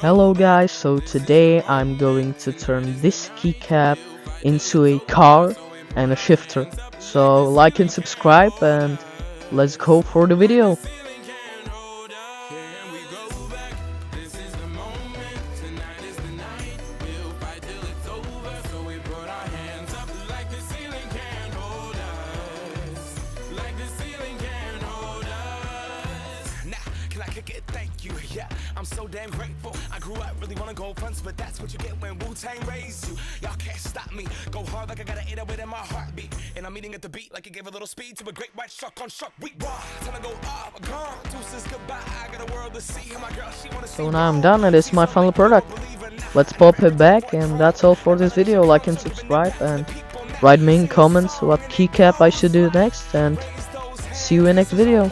Hello guys, so today I'm going to turn this keycap into a car and a shifter. So like and subscribe and let's go for the video. Thank you, yeah, I'm so damn grateful. I grew up really wanna go fronts, but that's what you get when Wu-Tang raised you. Y'all can't stop me, go hard like I got an 808 in my heartbeat. And I'm eating at the beat like it gave a little speed to a great white shark on shark week. Time to go off, gone, deuces goodbye. I got a world to see, and my girl, she wanna see. So now I'm done and it's my final product. Let's pop it back, and that's all for this video. Like and subscribe and write me in comments what keycap I should do next, and see you in next video.